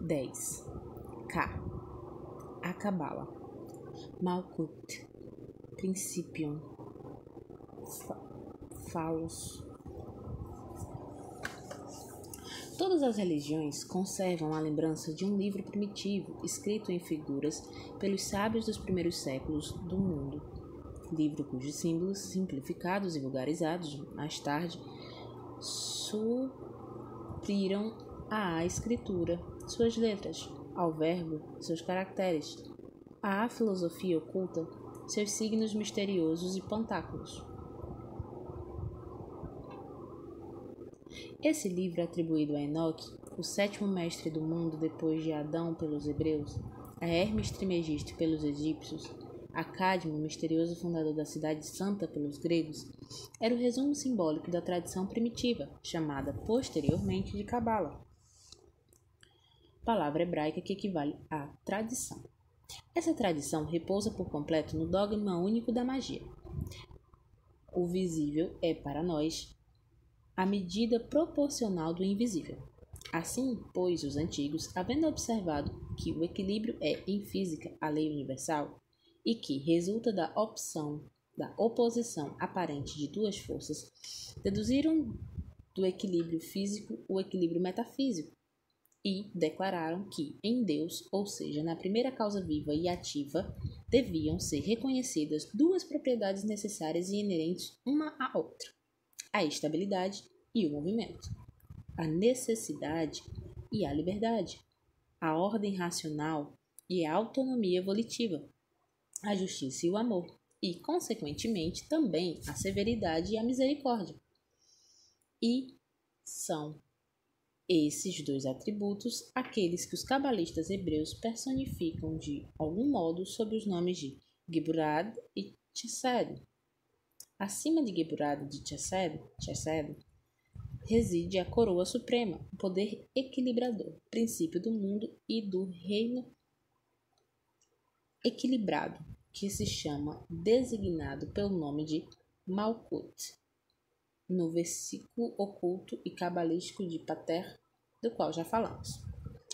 10. K. A Cabala. Malkuth. Principium. Falos. Todas as religiões conservam a lembrança de um livro primitivo escrito em figuras pelos sábios dos primeiros séculos do mundo. Livro cujos símbolos, simplificados e vulgarizados mais tarde, supriram à escritura suas letras, ao verbo seus caracteres, à filosofia oculta seus signos misteriosos e pentáculos. Esse livro, atribuído a Enoque, o sétimo mestre do mundo depois de Adão pelos hebreus, a Hermes Trismegisto pelos egípcios, a Cadmo, misterioso fundador da cidade santa pelos gregos, era o resumo simbólico da tradição primitiva, chamada posteriormente de Cabala, palavra hebraica que equivale a tradição. Essa tradição repousa por completo no dogma único da magia. O visível é, para nós, a medida proporcional do invisível. Assim, pois, os antigos, havendo observado que o equilíbrio é, em física, a lei universal, e que resulta da oposição aparente de duas forças, deduziram do equilíbrio físico o equilíbrio metafísico e declararam que, em Deus, ou seja, na primeira causa viva e ativa, deviam ser reconhecidas duas propriedades necessárias e inerentes uma à outra: a estabilidade e o movimento, a necessidade e a liberdade, a ordem racional e a autonomia volitiva, a justiça e o amor, e, consequentemente, também a severidade e a misericórdia. E são esses dois atributos aqueles que os cabalistas hebreus personificam de algum modo sob os nomes de Geburah e Chesed. Acima de Geburah e de Chesed, reside a coroa suprema, o poder equilibrador, princípio do mundo e do reino equilibrado, que se chama, designado pelo nome de Malkuth, no versículo oculto e cabalístico de Pater, do qual já falamos.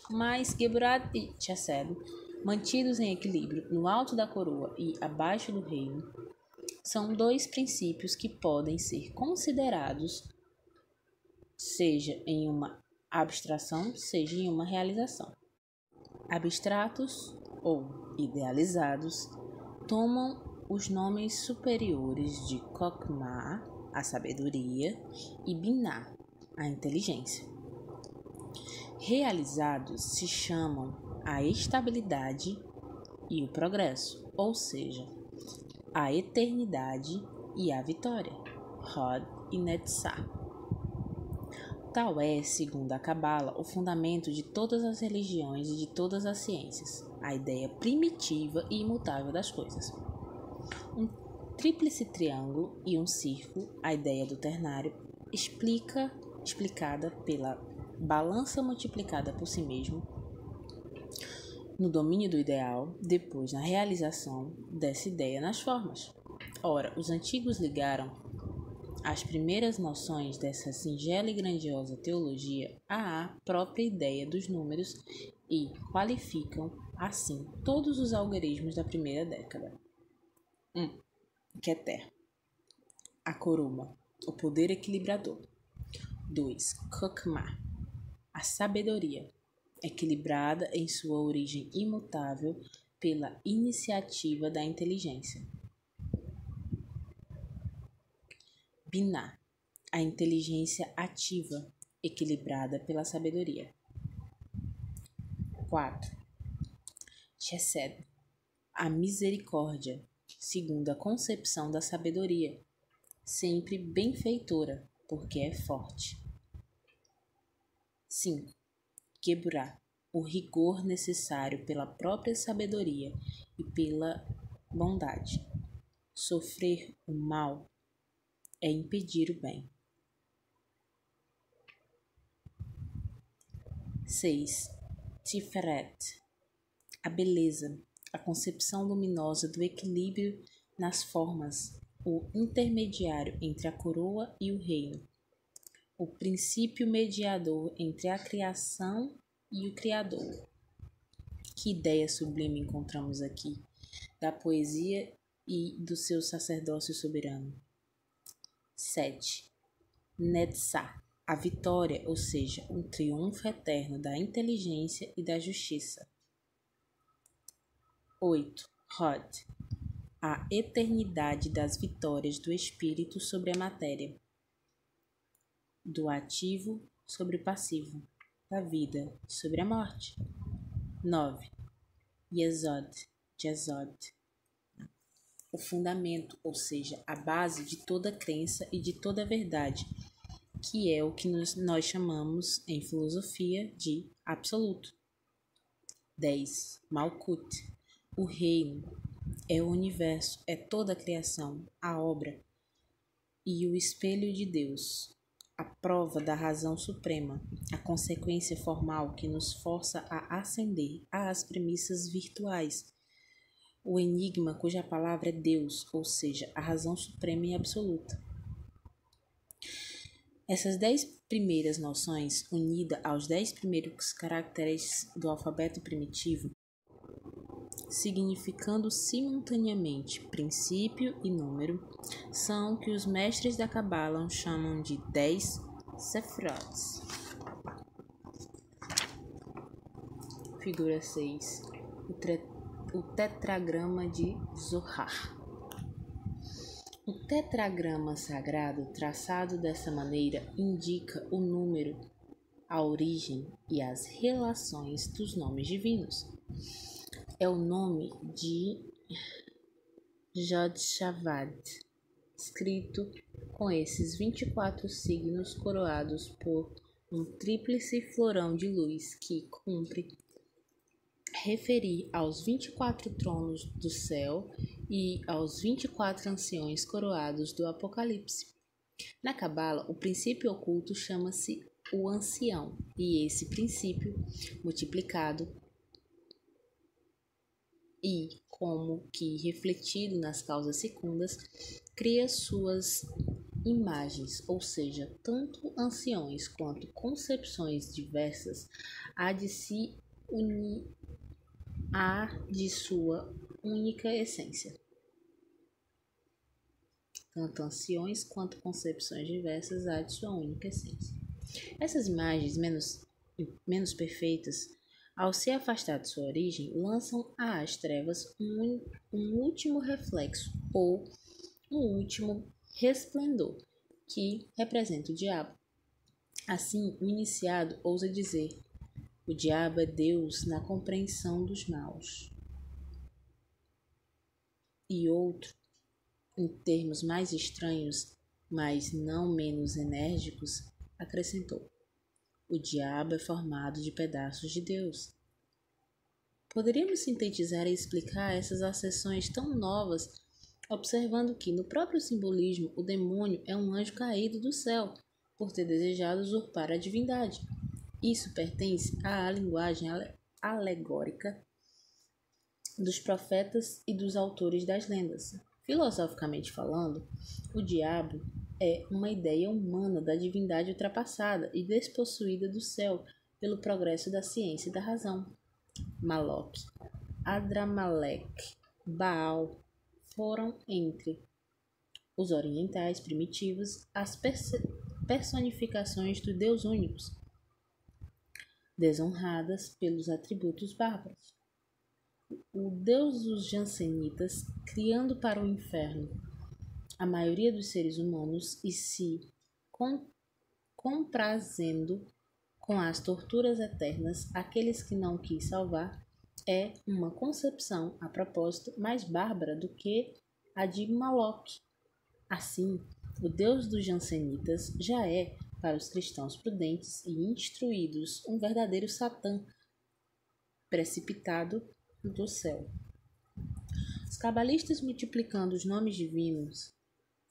Mas Geburah e Chesed, mantidos em equilíbrio no alto da coroa e abaixo do reino, são dois princípios que podem ser considerados seja em uma abstração, seja em uma realização. Abstratos ou idealizados tomam os nomes superiores de Kokmah, a sabedoria, e Binah, a inteligência. Realizados se chamam a estabilidade e o progresso, ou seja, a eternidade e a vitória, Hod e Netzah. Tal é, segundo a Cabala, o fundamento de todas as religiões e de todas as ciências, a ideia primitiva e imutável das coisas. Um tríplice triângulo e um círculo, a ideia do ternário, explicada pela balança multiplicada por si mesmo, no domínio do ideal, depois na realização dessa ideia nas formas. Ora, os antigos ligaram as primeiras noções dessa singela e grandiosa teologia à própria ideia dos números e qualificam, assim, todos os algarismos da primeira década. 1. Keter, a coroa, o poder equilibrador. 2. Kokmah, a sabedoria, equilibrada em sua origem imutável pela iniciativa da inteligência. Binah, a inteligência ativa, equilibrada pela sabedoria. 4. Chesed, a misericórdia, segundo a concepção da sabedoria, sempre benfeitora, porque é forte. 5. Geburah, o rigor necessário pela própria sabedoria e pela bondade. Sofrer o mal é impedir o bem. 6. Tiferet, a beleza, a concepção luminosa do equilíbrio nas formas, o intermediário entre a coroa e o reino, o princípio mediador entre a criação e o Criador. Que ideia sublime encontramos aqui, da poesia e do seu sacerdócio soberano. 7. Netzah, a vitória, ou seja, um triunfo eterno da inteligência e da justiça. 8. Hod, a eternidade das vitórias do espírito sobre a matéria, do ativo sobre o passivo, da vida sobre a morte. 9. Yesod, o fundamento, ou seja, a base de toda crença e de toda verdade, que é o que nós chamamos em filosofia de absoluto. 10. Malkut, o reino, é o universo, é toda a criação, a obra e o espelho de Deus, a prova da razão suprema, a consequência formal que nos força a ascender às premissas virtuais, o enigma cuja palavra é Deus, ou seja, a razão suprema e absoluta. Essas 10 primeiras noções, unidas aos 10 primeiros caracteres do alfabeto primitivo, significando simultaneamente princípio e número, são o que os mestres da Cabala chamam de 10 Sefirot. Figura 6. O tetragrama de Zohar. O tetragrama sagrado, traçado dessa maneira, indica o número, a origem e as relações dos nomes divinos. É o nome de Jod-Shavad, escrito com esses 24 signos coroados por um tríplice florão de luz que cumpre referir aos 24 tronos do céu e aos 24 anciões coroados do Apocalipse. Na Cabala, o princípio oculto chama-se o ancião, e esse princípio, multiplicado e como que refletido nas causas secundas, cria suas imagens, ou seja, tanto anciões quanto concepções diversas há de sua única essência. Tanto anciões quanto concepções diversas há de sua única essência. Essas imagens menos perfeitas, ao se afastar de sua origem, lançam às trevas um último reflexo ou um último resplendor, que representa o diabo. Assim, o iniciado ousa dizer: o diabo é Deus na compreensão dos maus. E outro, em termos mais estranhos, mas não menos enérgicos, acrescentou: o diabo é formado de pedaços de Deus. Poderíamos sintetizar e explicar essas acessões tão novas observando que, no próprio simbolismo, o demônio é um anjo caído do céu por ter desejado usurpar a divindade. Isso pertence à linguagem alegórica dos profetas e dos autores das lendas. Filosoficamente falando, o diabo é uma ideia humana da divindade ultrapassada e despossuída do céu pelo progresso da ciência e da razão. Maloque, Adramalek, Baal foram, entre os orientais primitivos, as personificações do Deus únicos, desonradas pelos atributos bárbaros. O Deus dos jansenitas, criando para o inferno a maioria dos seres humanos e se comprazendo com as torturas eternas aqueles que não quis salvar, é uma concepção, a propósito, mais bárbara do que a de Moloque. Assim, o Deus dos jansenitas já é, para os cristãos prudentes e instruídos, um verdadeiro Satã precipitado do céu. Os cabalistas, multiplicando os nomes divinos,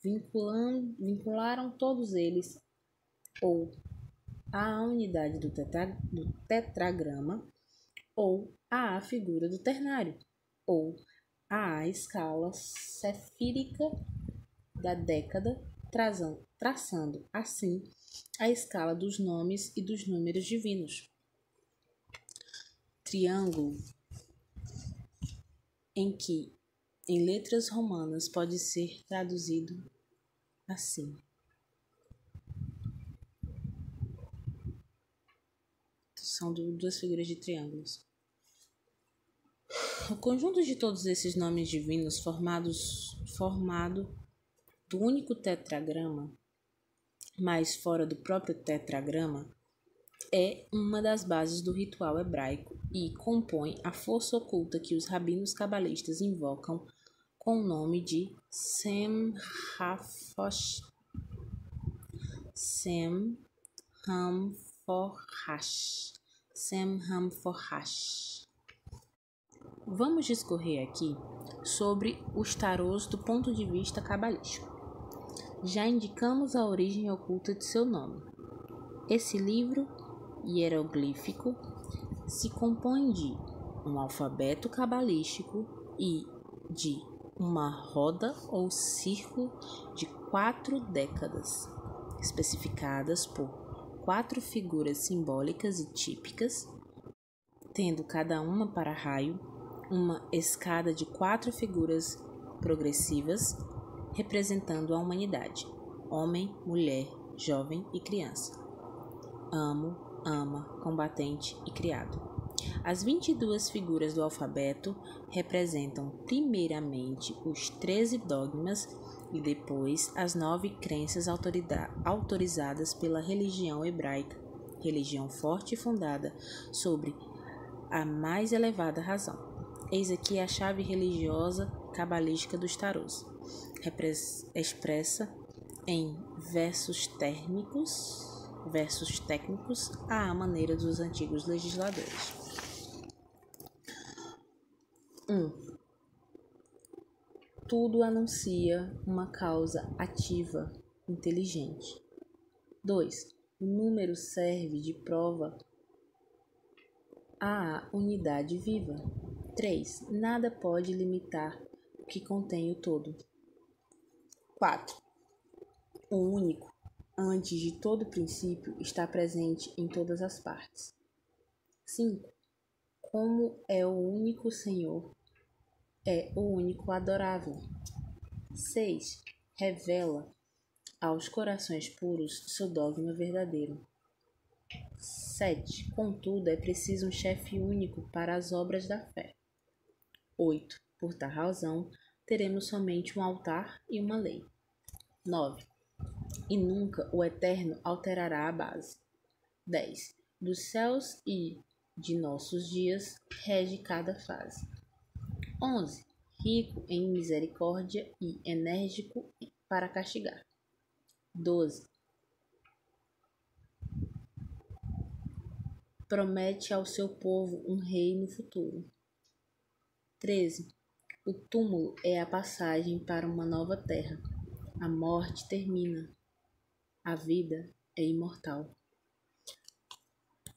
vincularam todos eles ou à unidade do tetragrama, ou à figura do ternário, ou à escala cefírica da década, traçando assim a escala dos nomes e dos números divinos. triângulo em que, em letras romanas, pode ser traduzido assim. São duas figuras de triângulos. O conjunto de todos esses nomes divinos formado do único tetragrama, mas fora do próprio tetragrama, é uma das bases do ritual hebraico e compõe a força oculta que os rabinos cabalistas invocam com o nome de Sem Hamforhash. Vamos discorrer aqui sobre os tarôs do ponto de vista cabalístico. Já indicamos a origem oculta de seu nome. Esse livro hieroglífico se compõe de um alfabeto cabalístico e de uma roda ou círculo de 4 décadas, especificadas por 4 figuras simbólicas e típicas, tendo cada uma para raio uma escada de 4 figuras progressivas representando a humanidade: homem, mulher, jovem e criança, amo, ama, combatente e criado. As 22 figuras do alfabeto representam primeiramente os 13 dogmas e depois as 9 crenças autorizadas pela religião hebraica, religião forte e fundada sobre a mais elevada razão. Eis aqui a chave religiosa cabalística dos tarôs, expressa em versos técnicos à maneira dos antigos legisladores. 1. Tudo anuncia uma causa ativa, inteligente. 2. O número serve de prova à unidade viva. 3. Nada pode limitar o que contém o todo. 4. O único, antes de todo princípio, está presente em todas as partes. 5. Como é o único Senhor, é o único adorável. 6. Revela aos corações puros seu dogma verdadeiro. 7. Contudo, é preciso um chefe único para as obras da fé. 8. Por tal razão, teremos somente um altar e uma lei. 9. E nunca o Eterno alterará a base. 10. Dos céus e de nossos dias rege cada fase. 11. Rico em misericórdia e enérgico para castigar. 12. Promete ao seu povo um reino futuro. 13. O túmulo é a passagem para uma nova terra. A morte termina. A vida é imortal.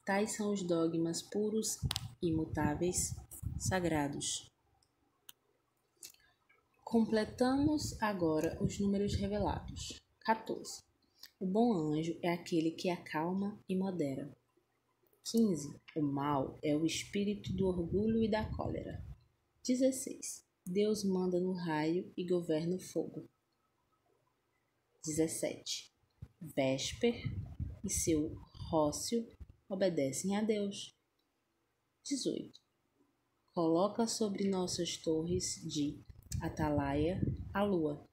Tais são os dogmas puros, imutáveis, sagrados. Completamos agora os números revelados. 14. O bom anjo é aquele que acalma e modera. 15. O mal é o espírito do orgulho e da cólera. 16. Deus manda no raio e governa o fogo. 17. Vésper e seu Rócio obedecem a Deus. 18. Coloca sobre nossas torres de atalaia a lua.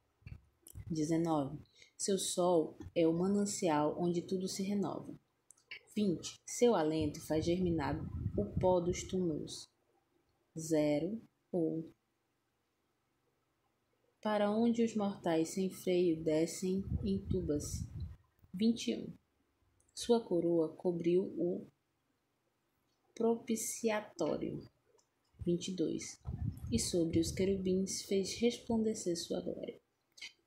19. Seu sol é o manancial onde tudo se renova. 20. Seu alento faz germinar o pó dos túmulos. 0. Ou para onde os mortais sem freio descem em tubas. 21. Sua coroa cobriu o propiciatório. 22. E sobre os querubins fez resplandecer sua glória.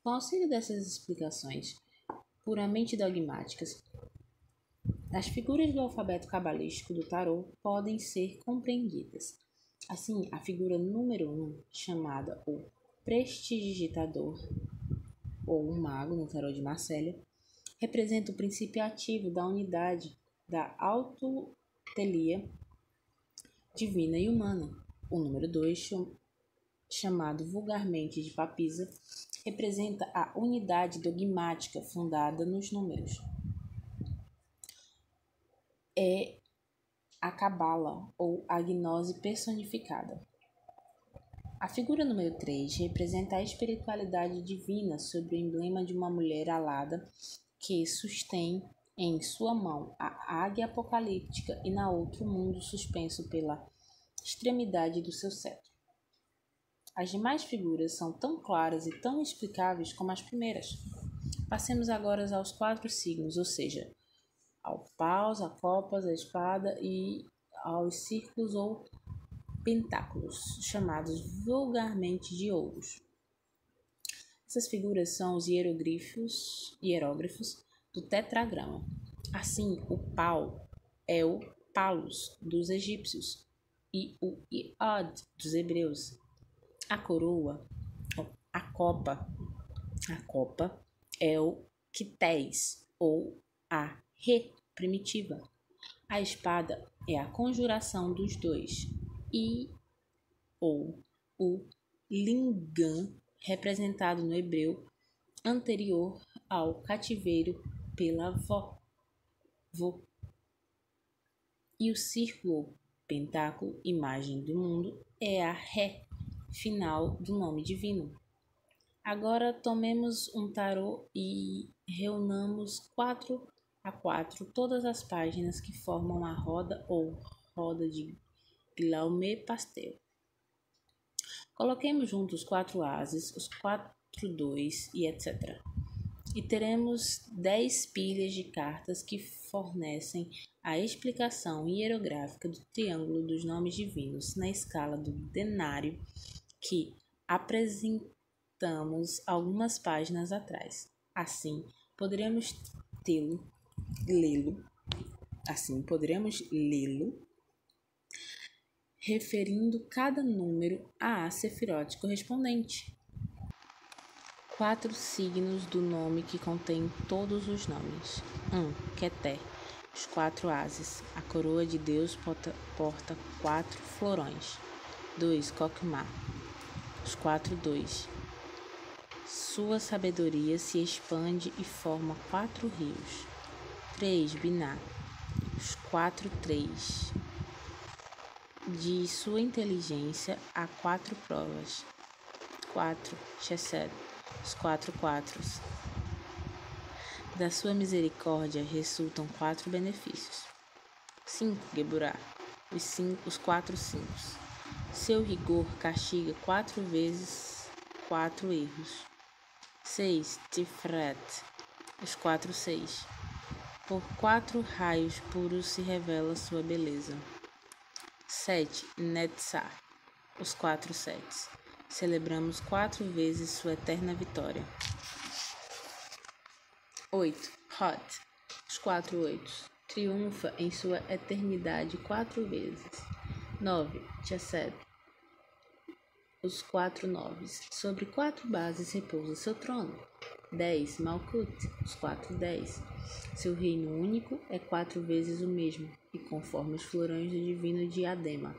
Com auxílio dessas explicações puramente dogmáticas, as figuras do alfabeto cabalístico do tarô podem ser compreendidas. Assim, a figura número 1, chamada o prestidigitador, ou um mago no tarô de Marselha, representa o princípio ativo da unidade da autotelia divina e humana. O número 2, chamado vulgarmente de papisa, representa a unidade dogmática fundada nos números. É a Cabala, ou a gnose personificada. A figura número 3 representa a espiritualidade divina sob o emblema de uma mulher alada que sustém em sua mão a águia apocalíptica e na outra o mundo suspenso pela extremidade do seu cetro. As demais figuras são tão claras e tão explicáveis como as primeiras. Passemos agora aos 4 signos, ou seja, ao paus, a copas, a espada e aos círculos ou pentáculos, chamados vulgarmente de ouros. Essas figuras são os hieróglifos do tetragrama. Assim, o pau é o palos dos egípcios e o iod dos hebreus. A coroa, a copa é o quités ou a ré primitiva. A espada é a conjuração dos dois e ou o lingam, representado no hebreu anterior ao cativeiro pela vó. E o círculo pentáculo, imagem do mundo, é a ré final do nome divino. Agora tomemos um tarô e reunamos 4 a 4 todas as páginas que formam a roda ou roda de Glaume Pastel. Coloquemos juntos os 4 ases, os 4 2 e etc. E teremos 10 pilhas de cartas que fornecem a explicação hierográfica do triângulo dos nomes divinos na escala do denário que apresentamos algumas páginas atrás. Assim, poderemos lê-lo referindo cada número à sefirot correspondente. 4 signos do nome que contém todos os nomes. 1. Keter, os 4 ases. A coroa de Deus porta 4 florões. 2. Kokmá, os 4 2. Sua sabedoria se expande e forma 4 rios. 3. Biná, os 4 3. De sua inteligência há 4 provas. 4. Chesed, os 4 quatros. Da sua misericórdia resultam 4 benefícios. 5. Geburá, os 4 5. Seu rigor castiga 4 vezes 4 erros. 6. Tiferet, os 4 6. Por 4 raios puros se revela sua beleza. 7. Netzar, os 4 7. Celebramos 4 vezes sua eterna vitória. 8. Hot, os 4 8. Triunfa em sua eternidade 4 vezes. 9. Chesed, os 4 9. Sobre 4 bases repousa seu trono. 10. Malkut, os 4 10. Seu reino único é 4 vezes o mesmo e conforme os florões do divino diadema.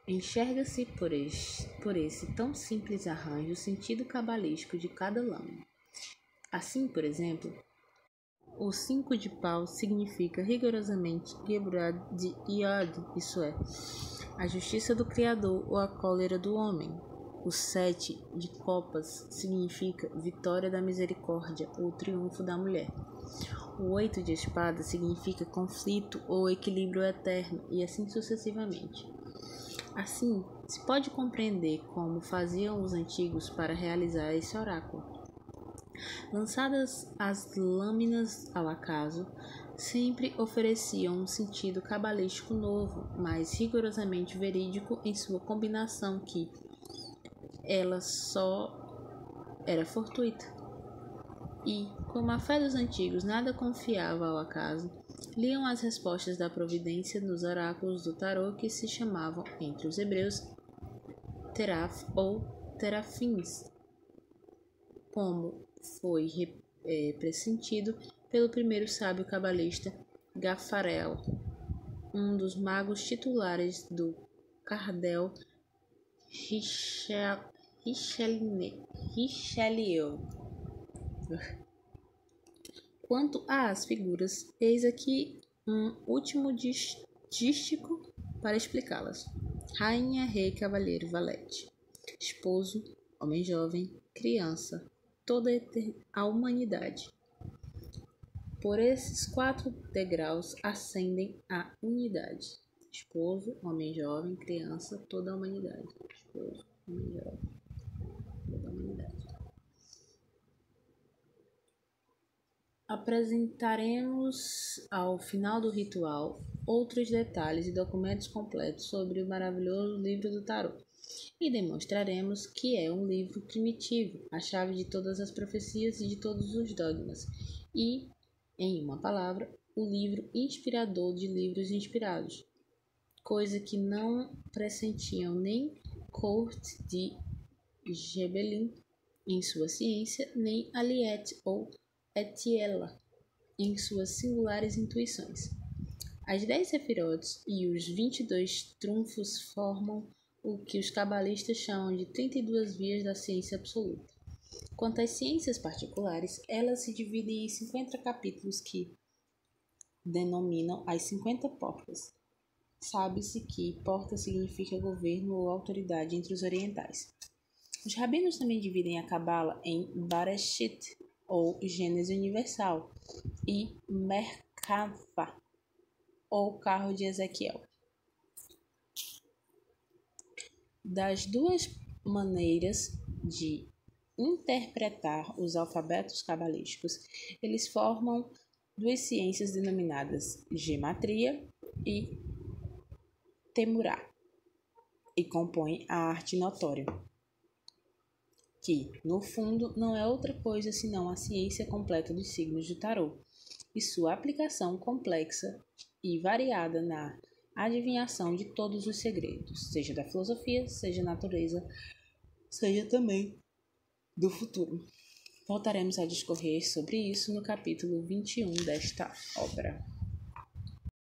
Enxerga-se por esse tão simples arranjo o sentido cabalístico de cada lâmina. Assim, por exemplo, o 5 de pau significa rigorosamente Geburah de Iod, isso é, a justiça do Criador ou a cólera do homem. O 7 de copas significa vitória da misericórdia ou triunfo da mulher. O 8 de espada significa conflito ou equilíbrio eterno e assim sucessivamente. Assim, se pode compreender como faziam os antigos para realizar esse oráculo. Lançadas as lâminas ao acaso, sempre ofereciam um sentido cabalístico novo, mas rigorosamente verídico em sua combinação que ela só era fortuita. E, como a fé dos antigos nada confiava ao acaso, liam as respostas da providência nos oráculos do tarô que se chamavam, entre os hebreus, teraf ou terafins, como foi pressentido pelo primeiro sábio cabalista Gafarel. um dos magos titulares do Cardel Richelieu. Quanto às figuras, eis aqui um último dístico para explicá-las. Rainha, rei, cavalheiro, valete. Esposo, homem jovem, criança, toda a humanidade. Por esses 4 degraus ascendem a unidade. Esposo, homem jovem, criança, toda a humanidade. Esposo, homem jovem, toda a humanidade. Apresentaremos ao final do ritual outros detalhes e documentos completos sobre o maravilhoso livro do tarô e demonstraremos que é um livro primitivo, a chave de todas as profecias e de todos os dogmas e, em uma palavra, o livro inspirador de livros inspirados, coisa que não pressentiam nem Court de Gebelin em sua ciência, nem Aliette ou Etiela em suas singulares intuições. As 10 sefirotes e os 22 trunfos formam o que os cabalistas chamam de 32 vias da ciência absoluta. Quanto às ciências particulares, elas se dividem em 50 capítulos que denominam as 50 portas. Sabe-se que porta significa governo ou autoridade entre os orientais. Os rabinos também dividem a Cabala em Bareshit, ou Gênese Universal, e Merkava, ou Carro de Ezequiel. Das duas maneiras de interpretar os alfabetos cabalísticos, eles formam 2 ciências denominadas Gematria e Temurá, e compõem a arte notória, que, no fundo, não é outra coisa senão a ciência completa dos signos do tarô e sua aplicação complexa e variada na adivinhação de todos os segredos, seja da filosofia, seja da natureza, seja também do futuro. Voltaremos a discorrer sobre isso no capítulo 21 desta obra.